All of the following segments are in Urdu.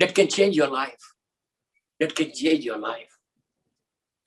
that can change your life, that can change your life।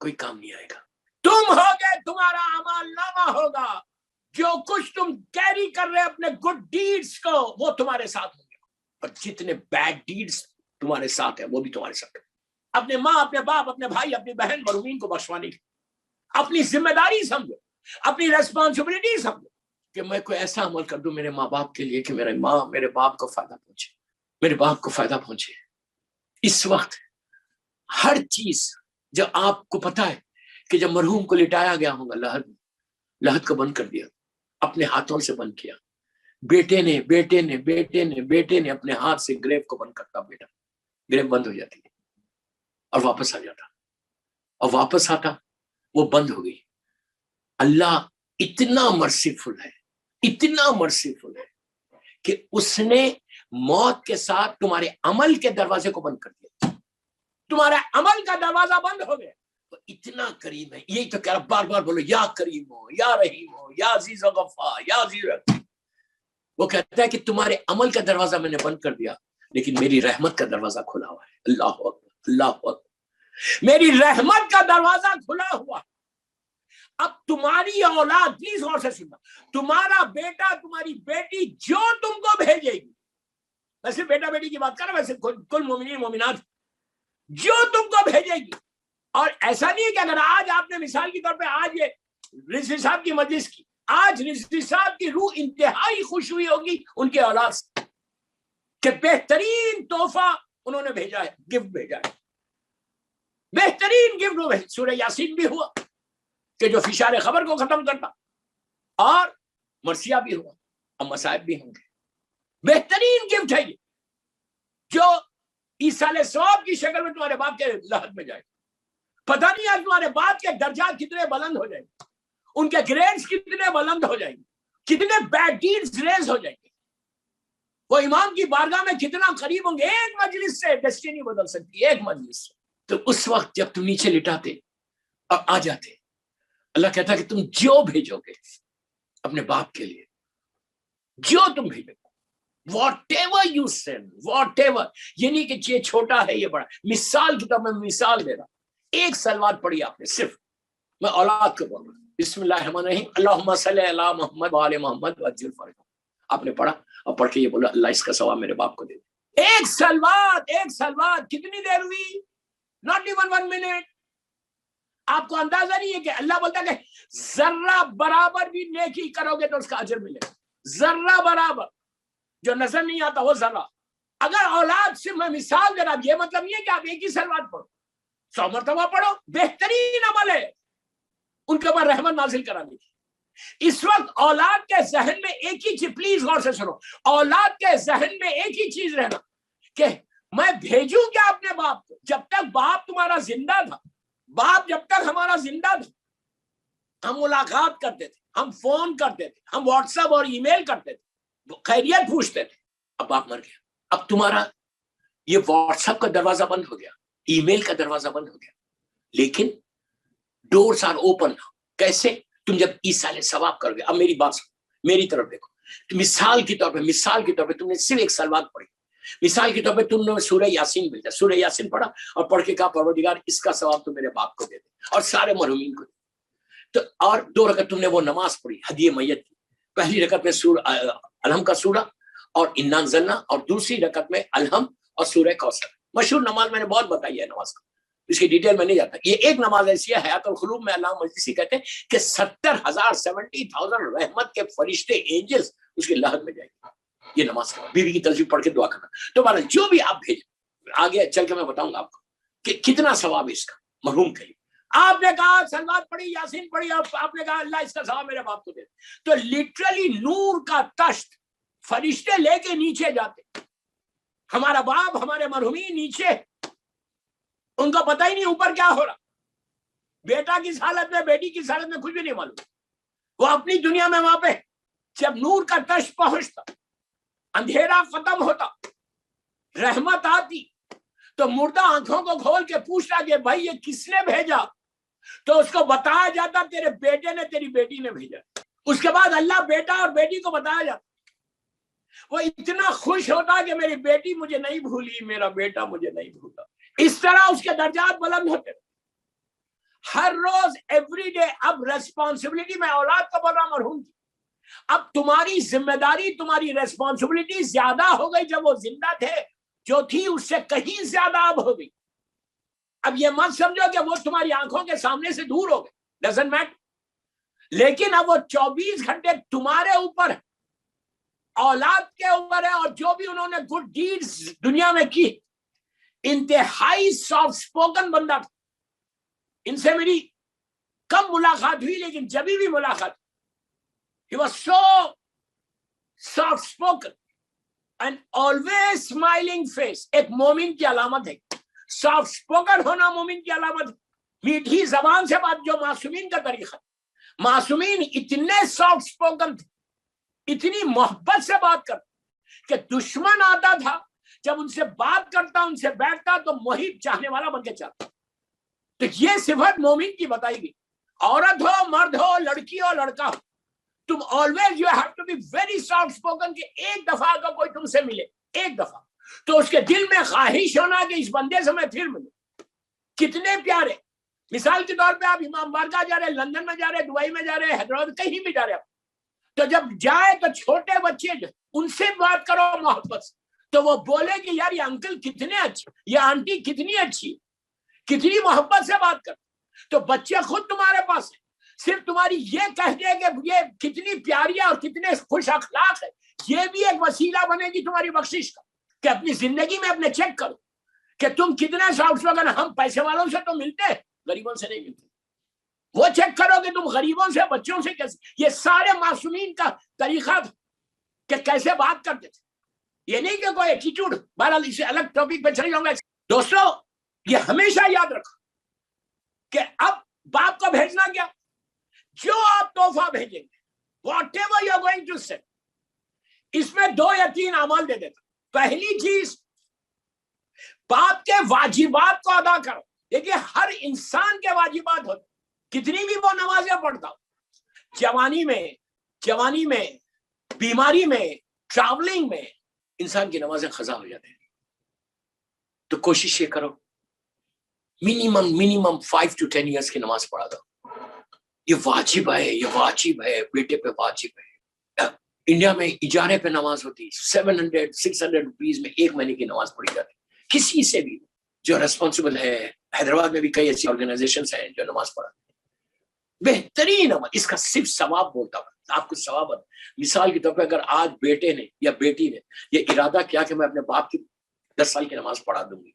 کوئی کام نہیں آئے گا. تم ہوگے, تمہارا اعمال نامہ ہوگا, جو کچھ تم کیری کر رہے اپنے گڈ ڈیڈز کو وہ تمہارے ساتھ ہوں گے, اور جتنے بیڈ ڈیڈز تمہارے ساتھ ہیں وہ بھی تمہارے ساتھ ہیں. اپنے ماں, اپنے باپ, اپنے بھائی, اپنی بہن مرحومین کو بخشوانے کی اپنی ذمہ داری سمجھو, اپنی ریسپانسبلٹی سمجھو کہ میں کوئی ایسا عمل کر دوں میرے ماں باپ کے لیے کہ میرے ماں میرے باپ کو فائدہ پہنچے, میرے باپ کو فائدہ پہنچے. اس وقت ہر چیز جب آپ کو پتا ہے کہ جب مرحوم کو لٹایا گیا ہوگا لحد کو بند کر دیا, اپنے ہاتھوں سے بند کیا, بیٹے نے اپنے ہاتھ سے گریو کو بند کرتا, بیٹا گریو بند ہو جاتی ہے اور واپس آ جاتا, اور واپس آتا وہ بند ہو گئی. اللہ اتنا مرسیفل ہے, اتنا مرسیفل ہے کہ اس نے موت کے ساتھ تمہارے عمل کے دروازے کو بند کر دیا, تمہارا عمل کا دروازہ بند ہو گیا. تو اتنا کریم ہے, یہی تو کہہ رہا, بار بار بولو یا کریم ہو, یا رحیم ہو, یا عزیز و غفار, یا عزیز و. وہ کہتا ہے کہ تمہارے عمل کا دروازہ میں نے بند کر دیا لیکن میری رحمت کا دروازہ کھلا ہوا ہے. اللہ اکبر, اللہ اکبر, میری رحمت کا دروازہ کھلا ہوا. اب تمہاری اولاد, پلیز غور سے سننا, تمہارا بیٹا تمہاری بیٹی جو تم کو بھیجے گی, ویسے بیٹا بیٹی کی بات کر رہا, ویسے کل مومنین مومنات جو تم کو بھیجے گی. اور ایسا نہیں ہے کہ اگر آج آپ نے مثال کے طور پہ آج یہ رضوی صاحب کی مجلس کی, آج رضوی صاحب کی روح انتہائی خوش ہوئی ہوگی ان کے اولاد سے کہ بہترین تحفہ انہوں نے بھیجا ہے, گفٹ بھیجا ہے, بہترین گفٹ وہ بھیجا. سورہ یاسین بھی ہوا کہ جو فشار خبر کو ختم کرتا, اور مرثیہ بھی ہوا, اور مصائب بھی ہوں گے. بہترین گفٹ ہے یہ جو ایصال ثواب کی شکل میں تمہارے باپ کے لحد میں جائے. پتہ نہیں ہے تمہارے باپ کے درجات کتنے بلند ہو جائیں گے, ان کے گریڈز کتنے بلند ہو جائیں گے, کتنے بیڈ ڈیڈز ریز ہو جائیں گے, وہ امام کی بارگاہ میں کتنا قریب ہوں گے. ایک مجلس سے ڈیسٹینی بدل سکتی ہے, ایک مجلس سے. تو اس وقت جب تم نیچے لٹاتے اور آ جاتے, اللہ کہتا ہے کہ تم جو بھیجو گے اپنے باپ کے لیے, جو تم بھیجو گے, whatever you send, whatever, یہ نہیں کہ یہ چھوٹا ہے یہ بڑا. مثال کی طور میں مثال دے رہا, ایک سلوات پڑھی آپ نے صرف, میں اولاد کو بول رہا ہوں, بسم اللہ الرحمن الرحیم, اللہم صلی علی محمد وآل محمد وعجل فرجہ. آپ نے پڑھا اور پڑھ کے یہ بولا اللہ اس کا ثواب میرے باپ کو دے. ایک سلوات کتنی دیر ہوئی؟ not even 1 minute. آپ کو اندازہ نہیں ہے کہ اللہ بولتا ہے کہ ذرہ برابر بھی نیکی کرو گے تو اس کا اجر ملے گا, ذرہ برابر. جو نظر نہیں آتا وہ ذرہ. اگر اولاد سے میں مثال دے رہا, یہ مطلب نہیں ہے کہ آپ ایک ہی سلوات پڑھو, 100 مرتبہ پڑھو, بہترین عمل ہے ان کے اوپر رحمت نازل کرانے کی. اس وقت اولاد کے ذہن میں ایک ہی چیز, پلیز غور سے سنو, اولاد کے ذہن میں ایک ہی چیز رہنا کہ میں بھیجوں کیا اپنے باپ کو. جب تک باپ تمہارا زندہ تھا, باپ جب تک ہمارا زندہ تھا, ہم ملاقات کرتے تھے, ہم فون کرتے تھے, ہم واٹس ایپ اور ای میل کرتے تھے, خیریت پوچھتے تھے. اب باپ مر گیا, اب تمہارا یہ واٹس ایپ کا دروازہ بند ہو گیا, ای میل کا دروازہ بند ہو گیا, لیکن ڈورز آر اوپن. کیسے؟ تم جب ایصال ثواب کرو گے. اب میری بات سنو, میری طرف دیکھو. مثال کے طور پہ تم نے صرف ایک سلوات پڑھی, مثال کے طور پہ تم نے سورہ یاسین بھیجا, سورہ یاسین پڑھا اور پڑھ کے کہا پروردگار اس کا ثواب تو میرے باپ کو دے دے اور سارے مرحومین کو دے. تو اور 2 رکعت تم نے وہ نماز پڑھی ہدیہ میت کی. پہلی رکعت میں سورہ الحم کا سورہ اور انا انزلنا, اور دوسری رکعت میں الحم اور سورہ کوثر. مشہور نماز میں نے بہت بتائی ہے نماز کا, اس کی ڈیٹیل میں نہیں جاتا. یہ ایک نماز ایسی ہے, حیات القلوب میں علامہ مجلسی کہتے ہیں کہ 70,000 رحمت کے فرشتے اینجلز اس کے لحد میں جائیں گے. یہ نماز کا بیوی کی تصویر پڑھ کے دعا کرنا. تو بہرحال جو بھی آپ بھیجیں, آگے چل کے میں بتاؤں گا آپ کو کہ کتنا ثواب ہے اس کا مرحوم کے لیے. آپ نے کہا سلوات پڑھی, یاسین پڑھی, اور آپ نے کہا اللہ اس کا ثواب میرے باپ کو دے. تو لٹرلی نور کا تشت فرشتے لے کے نیچے جاتے. ہمارا باپ, ہمارے مرحومین نیچے, ان کو پتہ ہی نہیں اوپر کیا ہو رہا. بیٹا کی حالت میں, بیٹی کی حالت میں کچھ بھی نہیں معلوم. وہ اپنی دنیا میں وہاں پہ جب نور کا تشت پہنچتا, اندھیرا ختم ہوتا, رحمت آتی, تو مردہ آنکھوں کو کھول کے پوچھتا کہ بھائی یہ کس نے بھیجا, تو اس کو بتایا جاتا تیرے بیٹے نے, تیری بیٹی نے بھیجا. اس کے بعد اللہ بیٹا اور بیٹی کو بتایا جاتا. وہ اتنا خوش ہوتا کہ میری بیٹی مجھے نہیں بھولی, میرا بیٹا مجھے نہیں بھولا. اس طرح اس کے درجات بلند ہوتے. ہر روز ایوری ڈے. اب ریسپانسبلٹی میں اولاد کو بول رہا ہوں مرحوم کی, اب تمہاری ذمہ داری, تمہاری ریسپانسبلٹی زیادہ ہو گئی جب وہ زندہ تھے, جو تھی اس سے کہیں زیادہ اب ہو گئی. اب یہ مت سمجھو کہ وہ تمہاری آنکھوں کے سامنے سے دور ہو گئے, ڈزنٹ میٹر, لیکن اب وہ 24 گھنٹے تمہارے اوپر ہے, اولاد کے اوپر ہے. اور جو بھی انہوں نے گڈ ڈیڈز دنیا میں کی, انتہائی سافٹ اسپوکن بندہ تھا. ان سے میری کم ملاقات ہوئی, لیکن جبھی بھی ملاقات, he was so soft spoken and always smiling face. ایک مومن کی علامت ہے, سافٹ اسپوکن ہونا مومن کی علامت ہے. میٹھی زبان سے بات, جو معصومین کا طریقہ. معصومین اتنے سافٹ اسپوکن تھے, اتنی محبت سے بات کرتے کہ دشمن آتا تھا, جب ان سے بات کرتا, ان سے بیٹھتا تو محب چاہنے والا بن کے چلتا. تو یہ صفت مومن کی بتائی گئی. عورت ہو, مرد ہو, لڑکی ہو, لڑکا ہو, تم always you have to be very soft spoken. کہ ایک دفعہ کا کوئی تم سے ملے, ایک دفعہ, تو اس کے دل میں خواہش ہونا کہ اس بندے سے میں پھر ملوں. کتنے پیارے. مثال کے طور پہ آپ امام بارگاہ جا رہے, لندن میں جا رہے, دبئی میں جا رہے, حیدرآباد, کہیں بھی جا رہے, تو جب جائے تو چھوٹے بچے جو ان سے بات کرو محبت سے, تو وہ بولے کہ یار یہ انکل کتنے اچھے, یہ آنٹی کتنی اچھی, کتنی محبت سے بات کر. تو بچے خود تمہارے پاس ہیں, صرف تمہاری یہ کہہ دے کہ یہ کتنی پیاری ہے اور کتنے خوش اخلاق ہے, یہ بھی ایک وسیلہ بنے گی تمہاری بخشش کا. کہ اپنی زندگی میں اپنے چیک کرو کہ تم کتنے سافٹ اسپوکن. ہم پیسے والوں سے تو ملتے, غریبوں سے نہیں ملتے. وہ چیک کرو کہ تم غریبوں سے, بچوں سے کیسے. یہ سارے معصومین کا طریقہ تھا کہ کیسے بات کرتے تھے. یہ نہیں کہ کوئی ایٹیٹیوڈ. بہرحال اسے الگ ٹاپک پہ چلے جاؤں گا. دوستو یہ ہمیشہ یاد رکھو کہ اب باپ کو بھیجنا کیا, جو آپ تحفہ بھیجیں گے, whatever you are going to send, اس میں 2 یا 3 اعمال دے دیتا. پہلی چیز, باپ کے واجبات کو ادا کرو. دیکھیے ہر انسان کے واجبات ہوتے, کتنی بھی وہ نمازیں پڑھتا ہو, جوانی میں, بیماری میں, ٹریولنگ میں, انسان کی نمازیں قضا ہو جاتے ہیں. تو کوشش یہ کرو منیمم 5 to 10 ایئرس کی نماز پڑھا دو. یہ واجب ہے, یہ واجب ہے, بیٹے پہ واجب ہے. انڈیا میں اجارے پہ نماز ہوتی, 700-600 روپیز میں 1 مہینے کی نماز پڑھی جاتی. کسی سے بھی جو ریسپانسبل ہے, حیدرآباد میں بھی کئی ایسی آرگنائزیشنز ہیں جو نماز پڑھاتی. بہترین عمل, اس کا صرف ثواب بولتا ہوں, آپ کو ثواب. مثال کے طور پہ اگر آج بیٹے نے یا بیٹی نے یہ ارادہ کیا کہ میں اپنے باپ کی 10 سال کی نماز پڑھا دوں گی,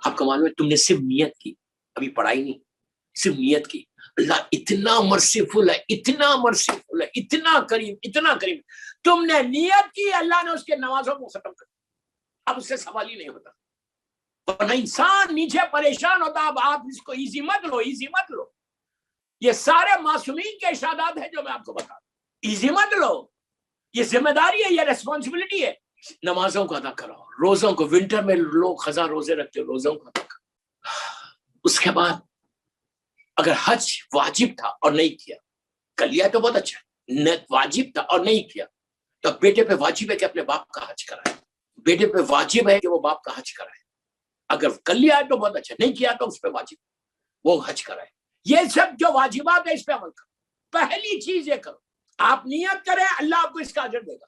آپ کو معلوم ہے تم نے صرف نیت کی, ابھی پڑھائی نہیں, صرف نیت کی. اللہ اتنا مرسیفل ہے, اتنا مرسیفل ہے, اتنا کریم, اتنا کریم. تم نے نیت کی, اللہ نے اس کے نمازوں کو ختم کر دیا. اب اس سے سوال ہی نہیں ہوتا. ورنہ انسان نیچے پریشان ہوتا. اب آپ اس کو ایزی مت لو, ایزی مت لو. یہ سارے معصومین کے ارشادات ہیں جو میں آپ کو بتا دوں. ایزی مت لو, یہ ذمہ داری ہے, یہ ریسپانسبلٹی ہے. نمازوں کو ادا کرو, روزوں کو. ونٹر میں لوگ خزاں روزے رکھتے, روزوں کو ادا کرو. اس کے بعد اگر حج واجب تھا اور نہیں کیا, کر لیا تو بہت اچھا. واجب تھا اور نہیں کیا تو بیٹے پہ واجب ہے کہ اپنے باپ کا حج کرائے. بیٹے پہ واجب ہے کہ وہ باپ کا حج کرائے. اگر کر لیا ہے تو بہت اچھا, نہیں کیا تو اس پہ واجب وہ حج کرائے. یہ سب جو واجبات ہے اس پہ عمل کرو. پہلی چیز یہ کرو, آپ نیت کریں, اللہ آپ کو اس کا اجر دے گا.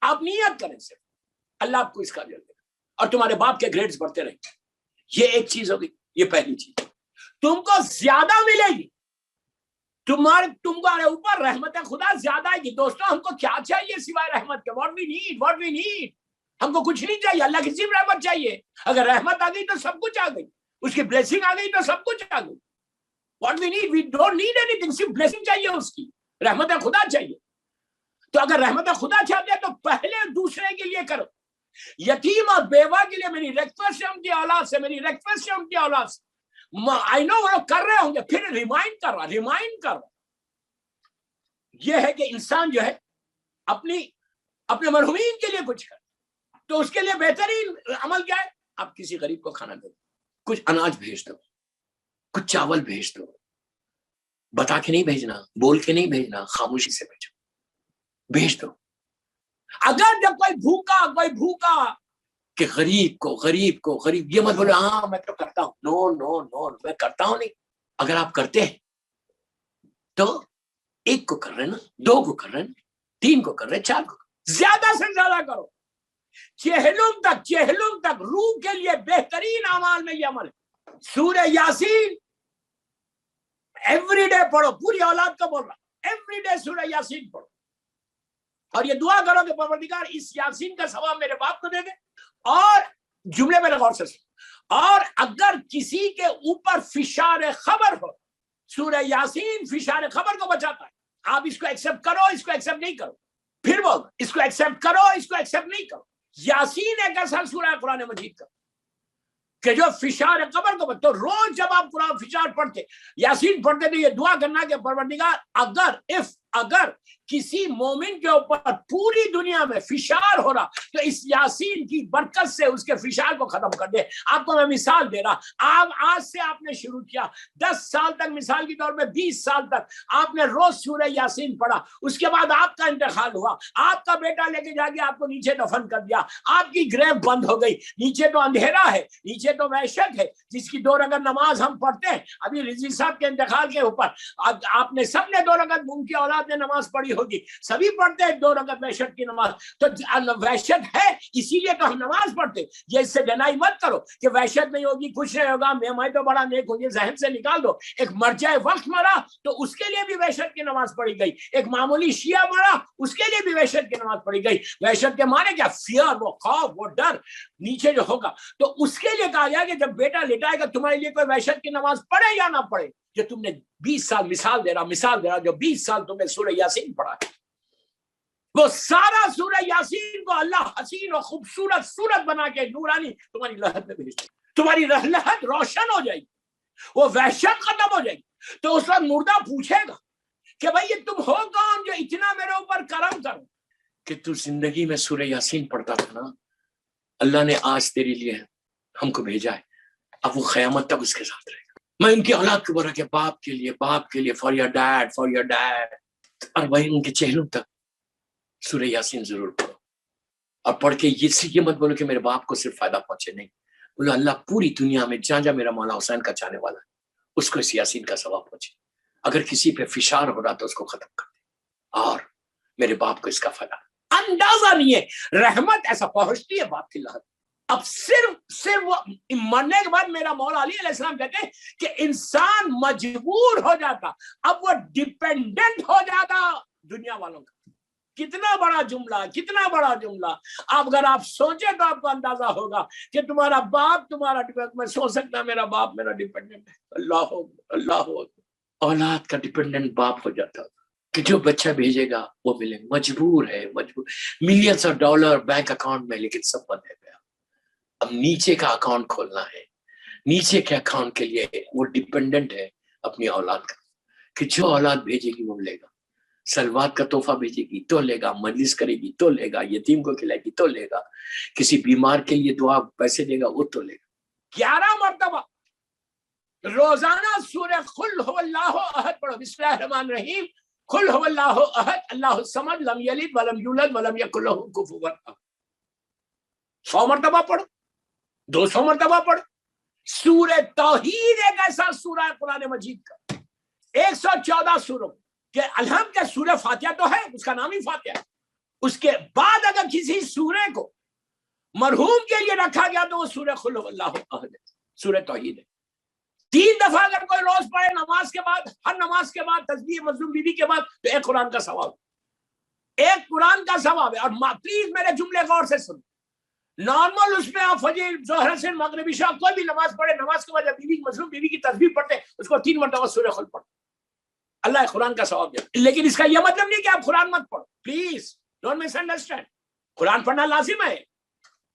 آپ نیت کریں صرف, اللہ آپ کو اس کا اجر دے گا, اور تمہارے باپ کے گریڈز بڑھتے رہیں گے. یہ ایک چیز ہوگی. یہ پہلی چیز, تم کو زیادہ ملے گی, تمہارے اوپر رحمت خدا زیادہ آئے گی. دوستوں ہم کو کیا چاہیے سوائے رحمت کے؟ What we need. ہم کو کچھ نہیں چاہیے, اللہ کی صرف رحمت چاہیے. اگر رحمت آ گئی تو سب کچھ آ گئی, اس کی بلیسنگ آ گئی تو سب کچھ آ گئی. What we need, we don't need اینی تھنگ, صرف بلیسنگ چاہیے, اس کی رحمت خدا چاہیے. تو اگر رحمت خدا چاہتے ہیں تو پہلے دوسرے کے لیے کرو. یتیم اور بیوہ کے لیے میری ریکویسٹ ہے, ان کی اولاد سے میری ریکویسٹ ہے, ان کی اولاد سے. آئی نو وہ کر رہے ہوں گے, پھر ریمائنڈ کر رہا. یہ ہے کہ انسان جو ہے اپنے مرحومین کے لیے کچھ کرے. تو اس کے لیے بہترین عمل کیا ہے؟ آپ کسی غریب کو کھانا دو, کچھ اناج بھیج دو, کچھ چاول بھیج دو. بتا کے نہیں بھیجنا, بول کے نہیں بھیجنا, خاموشی سے بھیجو, بھیج دو. اگر جب کوئی بھوکا کہ غریب کو, یہ مت بولو ہاں میں تو کرتا ہوں. نو میں کرتا ہوں نہیں. اگر آپ کرتے ہیں تو ایک کو کر رہے نا، دو کو کر رہے نا، تین کو کر رہے، چار کو، زیادہ سے زیادہ کرو، چہلم تک روح کے لیے بہترین اعمال میں یہ عمل ہے۔ سورہ یاسین ایوری ڈے پڑھو، پوری اولاد کو بول رہا، ایوری ڈے سورہ یاسین پڑھو، اور یہ دعا کرو کہ پروردگار اس یاسین کا ثواب میرے باپ کو دے دے۔ اور جملے میں غور سے سن، اور اگر کسی کے اوپر فشار خبر ہو، سورہ یاسین فشار خبر کو بچاتا ہے، آپ اس کو ایکسپٹ کرو، اس کو ایکسپٹ نہیں کرو، پھر بول اس کو ایکسپٹ کرو، اس کو ایکسپٹ نہیں کرو۔ یاسین ایک ایسا سورہ ہے قرآن مجید کا کہ جو فشار قبر کو، تو روز جب آپ قرآن فشار پڑھتے، یاسین پڑھتے، تو یہ دعا کرنا کہ پروردگار اگر کسی مومن کے اوپر پوری دنیا میں فشار ہو رہا تو اس یاسین کی برکت سے اس کے فشار کو ختم کر دے۔ آپ کو میں مثال دے رہا، آج سے آپ نے شروع کیا، 10 سال تک، مثال کے طور میں 20 سال تک آپ نے روز سورہ یاسین پڑھا، اس کے بعد آپ کا انتقال ہوا، آپ کا بیٹا لے کے جا کے آپ کو نیچے دفن کر دیا، آپ کی گریو بند ہو گئی، نیچے تو اندھیرا ہے، نیچے تو وحشت ہے، جس کی 2 رکعت نماز ہم پڑھتے ہیں۔ ابھی رضوی صاحب کے انتقال کے اوپر آپ نے سب نے 2 رکعت، ان کی اولاد نے نماز پڑھی ہوگی، سبھی پڑھتے ہیں 2 رکعت وحشت کی نماز، تو وحشت ہے اسی لیے تو ہم نماز پڑھتے۔ یہ اس سے ڈینائی مت کرو کہ وحشت نہیں ہوگی، کچھ نہیں ہوگا، میں تو بڑا نیک ہوں، یہ ذہن سے نکال دو۔ ایک مرجع وقت مرا تو اس کے لیے بھی وحشت کی نماز پڑھی گئی، ایک معمولی شیعہ مرا اس کے لیے بھی وحشت کی نماز پڑھی گئی۔ وحشت کے معنی کیا؟ فیئر، وہ خوف، وہ ڈر نیچے جو ہوگا، تو اس کے لیے کہا گیا کہ جب بیٹا لٹائے گا تمہارے لیے کوئی وحشت کی نماز پڑھے یا نہ پڑھے، جو تم نے 20 سال، مثال دے رہا جو 20 سال تم نے سورہ یاسین پڑھا ہے، وہ سارا سورہ یاسین کو اللہ حسین اور خوبصورت صورت بنا کے نورانی تمہاری لہد میں بھیج دے، تمہاری لہد روشن ہو جائے گی، وہ وحشت ختم ہو جائے گی۔ تو اس وقت مردہ پوچھے گا کہ بھائی یہ تم ہو کون جو اتنا میرے اوپر کرم کرو کہ تو زندگی میں سورہ یاسین پڑھتا تھا نا، اللہ نے آج تیرے لیے ہم کو بھیجا ہے، اب وہ قیامت تک اس کے ساتھ رہے گا۔ میں ان کی اولاد کو بولا کہ باپ کے لیے فار یور ڈیڈ، اور وہی ان کے چہلوں تک سورہ یاسین ضرور پڑھو، اور پڑھ کے یہ مت بولو کہ میرے باپ کو صرف فائدہ پہنچے، نہیں، بولو اللہ پوری دنیا میں جہاں میرا مولا حسین کا چاہنے والا ہے اس کو اس یاسین کا ثواب پہنچے، اگر کسی پہ فشار ہو رہا تو اس کو ختم کر دے، اور میرے باپ کو اس کا فائدہ۔ اندازہ نہیں ہے رحمت ایسا پہنچتی ہے باپ کی لہد۔ اب صرف وہ مرنے کے بعد میرا مولا علی علیہ السلام کہتے ہیں کہ انسان مجبور ہو جاتا، اب وہ ڈیپینڈنٹ ہو جاتا دنیا والوں کا۔ کتنا بڑا جملہ، اگر آپ سوچیں تو آپ کو اندازہ ہوگا کہ تمہارا باپ میں سوچ سکتا میرا باپ میرا ڈیپینڈنٹ ہے، اللہ ہو اولاد کا ڈیپینڈنٹ باپ ہو جاتا کہ جو بچہ بھیجے گا وہ ملے، مجبور millions of dollar bank account میں، لیکن سب بند ہے گیا۔ اب نیچے کا اکاؤنٹ کھولنا ہے، نیچے کے اکاؤنٹ کے لیے وہ ڈیپینڈنٹ ہے اپنی اولاد کا، کہ جو اولاد بھیجے گی وہ لے گا، سلوات کا تحفہ بھیجے گی تو لے گا، مجلس کرے گی تو لے گا، یتیم کو کھلائے گی تو لے گا، کسی بیمار کے لیے دعا پیسے دے گا وہ تو لے گا۔ 11 مرتبہ روزانہ سورہ قل هو اللہ احد پڑھو، بسم اللہ الرحمن الرحیم، قل هو اللہ احد اللہ الصمد لم یلد ولم یولد ولم یکن له کفوا احد، 100 مرتبہ پڑھو، 200 مرتبہ پڑھو۔ سورہ توحید ایک ایسا سورہ ہے قرآن مجید کا، 114 سوروں کہ الحمد کے سورہ فاتحہ تو ہے، اس کا نام ہی فاتحہ ہے، اس کے بعد اگر کسی سورہ کو مرحوم کے لیے رکھا گیا تو وہ سورہ قل هو اللہ احد ہے، سورہ توحید ہے۔ 3 دفعہ اگر کوئی روز پڑھے نماز کے بعد، ہر نماز کے بعد تسبیح مظلوم بی بی کے بعد، تو ایک قرآن کا ثواب، ایک قرآن کا ثواب ہے۔ اور پلیز میرے جملے غور سے سنو، نارمل اس میں آپ فجر، ظہر، عصر، مغرب، عشاء کوئی بھی نماز پڑھے، نماز کے بعد جب بی بی مظلوم بی بی کی تسبیح پڑھتے اس کو 3 مرتبہ سورہ قل پڑھو، اللہ قرآن کا ثواب دے۔ لیکن اس کا یہ مطلب نہیں کہ آپ قرآن مت پڑھو، پلیز ڈونٹ مس انڈرسٹینڈ، قرآن پڑھنا لازم ہے،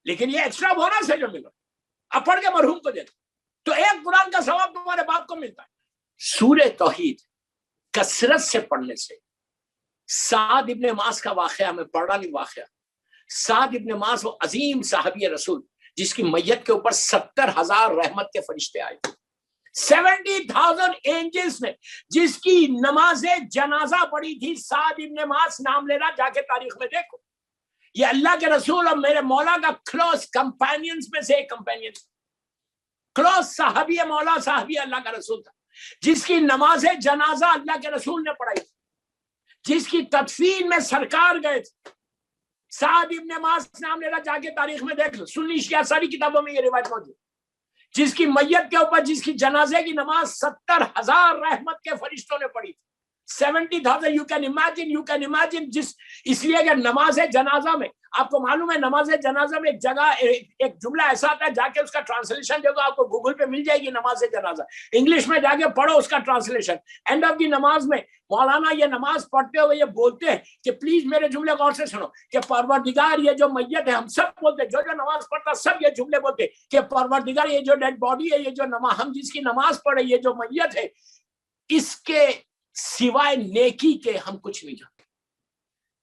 لیکن یہ ایکسٹرا بونس ہے جو مل رہا ہے، اب پڑھ کے مرحوم کو دے دو تو ایک قرآن کا ثواب تمہارے باپ کو ملتا ہے۔ سورہ توحید کثرت سے پڑھنے سے، سعد ابن معاذ کا واقعہ میں پڑھا نہیں، واقعہ سعد ابن معاذ وہ عظیم صحابی رسول جس کی میت کے اوپر 70,000 رحمت کے فرشتے آئے تھے، 70,000 اینجلز نے جس کی نماز جنازہ پڑھی تھی، سعد ابن معاذ نام لینا، جا کے تاریخ میں دیکھو، یہ اللہ کے رسول اور میرے مولا کا کلوز کمپینینز میں سے ایک کمپینین، کلوز صحابی مولا، صحابی اللہ کا رسول تھا۔ جس کی نماز جنازہ اللہ کے رسول نے پڑھائی، جس کی تدفین میں سرکار گئے تھے. سعد ابن معاذ نام لینا جا کے تاریخ میں دیکھ لو، سنی شیعہ ساری کتابوں میں یہ روایت موجود. جس کی میت کے اوپر جس کی جنازے کی نماز 70,000 رحمت کے فرشتوں نے پڑھی تھی. 70,000. یو کین امیجن جس اس لیے کہ نماز جنازہ میں آپ کو معلوم ہے، نماز جنازہ میں ایک جگہ ایک جملہ ایسا آتا ہے، جا کے اس کا ٹرانسلیشن دیکھو، آپ کو گوگل پہ مل جائے گی. نماز جنازہ انگلش میں جا کے پڑھو اس کا ٹرانسلیشن. اینڈ آف دی نماز میں مولانا یہ نماز پڑھتے ہوئے یہ بولتے ہیں کہ پلیز میرے جملے غور سے سنو کہ پروردگار یہ جو میت ہے، ہم سب بولتے، جو نماز پڑھتا سب یہ جملے بولتے کہ پروردگار یہ جو ڈیڈ باڈی ہے، یہ جو نماز ہم جس کی نماز پڑھے، یہ جو میت ہے، اس کے سوائے نیکی کے ہم کچھ نہیں جانتے.